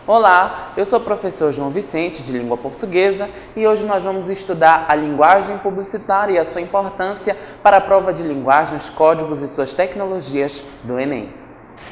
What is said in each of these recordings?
Olá, eu sou o professor João Vicente, de Língua Portuguesa, e hoje nós vamos estudar a linguagem publicitária e a sua importância para a prova de linguagens, códigos e suas tecnologias do Enem.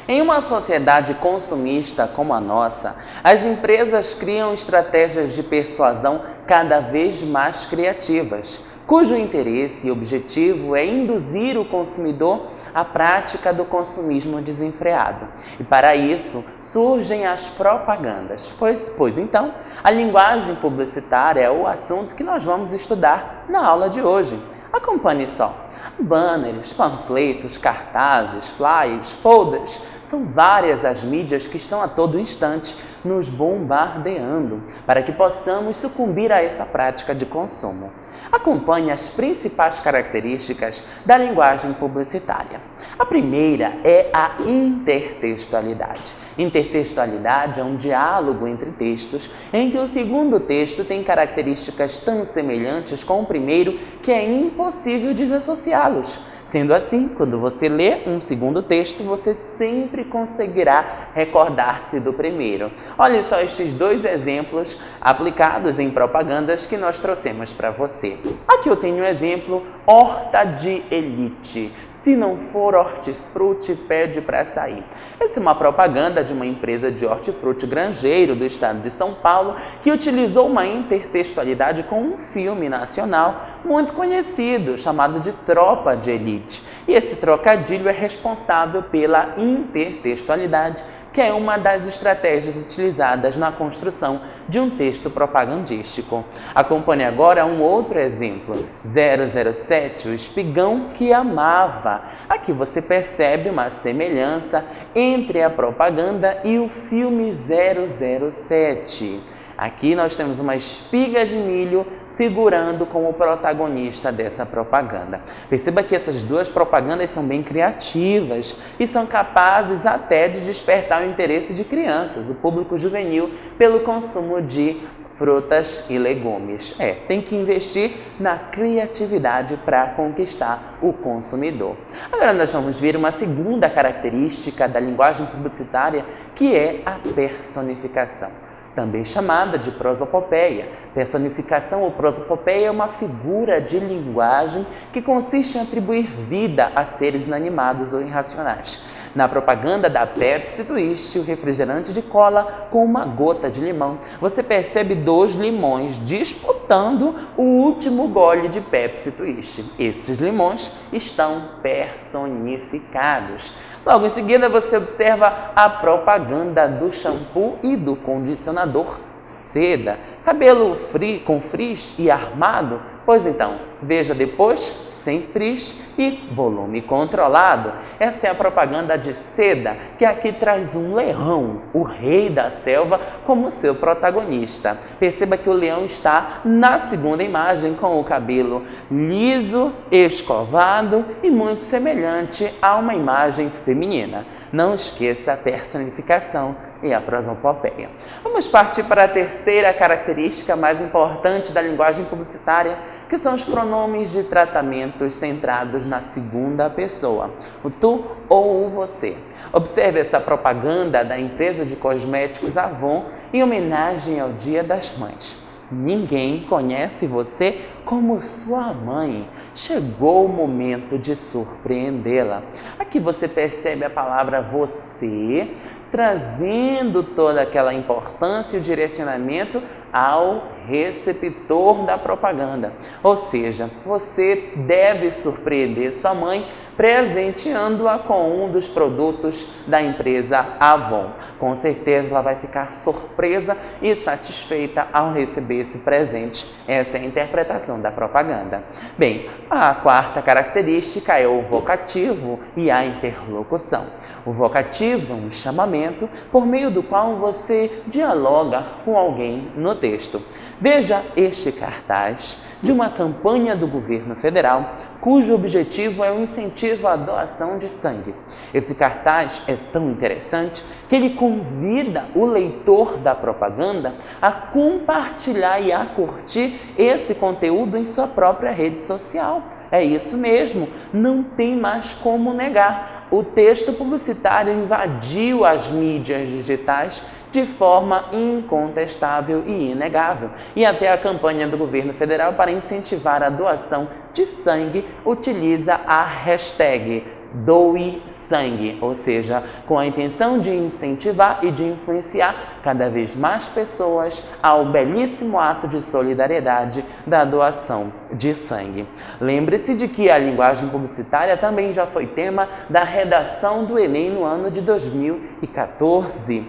Em uma sociedade consumista como a nossa, as empresas criam estratégias de persuasão cada vez mais criativas, cujo interesse e objetivo é induzir o consumidor à prática do consumismo desenfreado. E para isso surgem as propagandas. Pois então, a linguagem publicitária é o assunto que nós vamos estudar na aula de hoje. Acompanhe só. Banners, panfletos, cartazes, flyers, folders, são várias as mídias que estão a todo instante nos bombardeando para que possamos sucumbir a essa prática de consumo. Acompanhe as principais características da linguagem publicitária. A primeira é a intertextualidade. Intertextualidade é um diálogo entre textos em que o segundo texto tem características tão semelhantes com o primeiro que é impossível desassociá-los. Sendo assim, quando você lê um segundo texto, você sempre conseguirá recordar-se do primeiro. Olha só estes dois exemplos aplicados em propagandas que nós trouxemos para você. Aqui eu tenho um exemplo, horta de elite. Se não for hortifruti, pede para sair. Essa é uma propaganda de uma empresa de hortifruti granjeiro do estado de São Paulo que utilizou uma intertextualidade com um filme nacional muito conhecido chamado de Tropa de Elite. E esse trocadilho é responsável pela intertextualidade, que é uma das estratégias utilizadas na construção de um texto propagandístico. Acompanhe agora um outro exemplo. 007, o espigão que amava. Aqui você percebe uma semelhança entre a propaganda e o filme 007. Aqui nós temos uma espiga de milho figurando como protagonista dessa propaganda. Perceba que essas duas propagandas são bem criativas e são capazes até de despertar o interesse de crianças, do público juvenil, pelo consumo de frutas e legumes. Tem que investir na criatividade para conquistar o consumidor. Agora nós vamos ver uma segunda característica da linguagem publicitária, que é a personificação, também chamada de prosopopeia. Personificação ou prosopopeia é uma figura de linguagem que consiste em atribuir vida a seres inanimados ou irracionais. Na propaganda da Pepsi Twist, o refrigerante de cola com uma gota de limão, você percebe dois limões disputando o último gole de Pepsi Twist. Esses limões estão personificados. Logo em seguida, você observa a propaganda do shampoo e do condicionador Seda. Cabelo com frizz e armado? Pois então, veja depois, sem frizz e volume controlado. Essa é a propaganda de Seda, que aqui traz um leão, o rei da selva, como seu protagonista. Perceba que o leão está na segunda imagem com o cabelo liso, escovado e muito semelhante a uma imagem feminina. Não esqueça a personificação e a prosopopeia. Vamos partir para a terceira característica mais importante da linguagem publicitária, que são os pronomes de tratamentos centrados na segunda pessoa, o tu ou o você. Observe essa propaganda da empresa de cosméticos Avon em homenagem ao Dia das Mães. Ninguém conhece você como sua mãe. Chegou o momento de surpreendê-la. Aqui você percebe a palavra você, trazendo toda aquela importância e o direcionamento ao receptor da propaganda. Ou seja, você deve surpreender sua mãe presenteando-a com um dos produtos da empresa Avon. Com certeza ela vai ficar surpresa e satisfeita ao receber esse presente. Essa é a interpretação da propaganda. Bem, a quarta característica é o vocativo e a interlocução. O vocativo é um chamamento por meio do qual você dialoga com alguém no texto. Veja este cartaz de uma campanha do governo federal, cujo objetivo é o incentivo à doação de sangue. Esse cartaz é tão interessante que ele convida o leitor da propaganda a compartilhar e a curtir esse conteúdo em sua própria rede social. É isso mesmo, não tem mais como negar. O texto publicitário invadiu as mídias digitais de forma incontestável e inegável. E até a campanha do governo federal para incentivar a doação de sangue utiliza a hashtag Doe Sangue, ou seja, com a intenção de incentivar e de influenciar cada vez mais pessoas ao belíssimo ato de solidariedade da doação de sangue. Lembre-se de que a linguagem publicitária também já foi tema da redação do Enem no ano de 2014.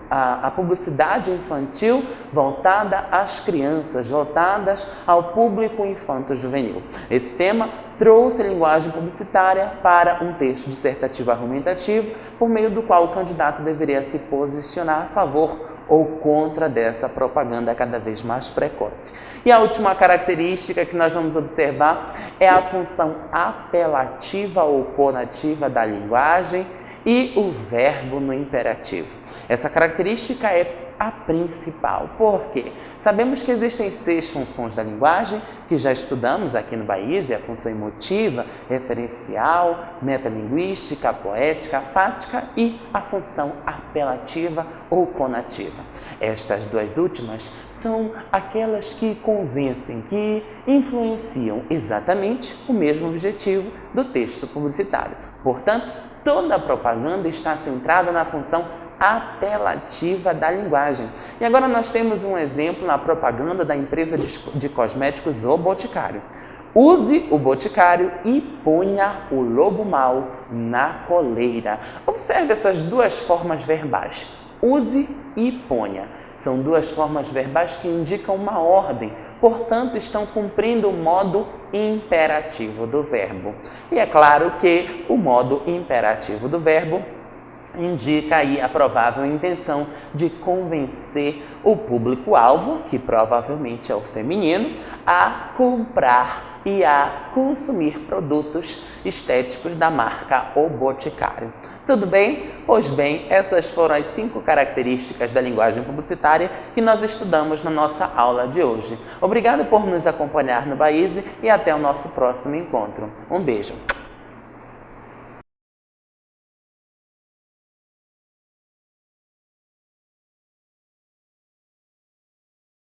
A publicidade infantil voltada às crianças, voltadas ao público infanto-juvenil. Esse tema trouxe a linguagem publicitária para um texto dissertativo argumentativo, por meio do qual o candidato deveria se posicionar a favor ou contra dessa propaganda cada vez mais precoce. E a última característica que nós vamos observar é a função apelativa ou conativa da linguagem e o verbo no imperativo. Essa característica é a principal. Por quê? Sabemos que existem 6 funções da linguagem, que já estudamos aqui no BAISE: a função emotiva, referencial, metalinguística, poética, fática e a função apelativa ou conativa. Estas 2 últimas são aquelas que convencem, que influenciam exatamente o mesmo objetivo do texto publicitário. Portanto, toda a propaganda está centrada na função apelativa da linguagem. E agora nós temos um exemplo na propaganda da empresa de cosméticos O Boticário. Use o Boticário e ponha o lobo mau na coleira. Observe essas 2 formas verbais, use e ponha. São 2 formas verbais que indicam uma ordem, portanto estão cumprindo o modo imperativo do verbo. E é claro que o modo imperativo do verbo indica aí a provável intenção de convencer o público-alvo, que provavelmente é o feminino, a comprar e a consumir produtos estéticos da marca O Boticário. Tudo bem? Pois bem, essas foram as 5 características da linguagem publicitária que nós estudamos na nossa aula de hoje. Obrigado por nos acompanhar no BAISE e até o nosso próximo encontro. Um beijo!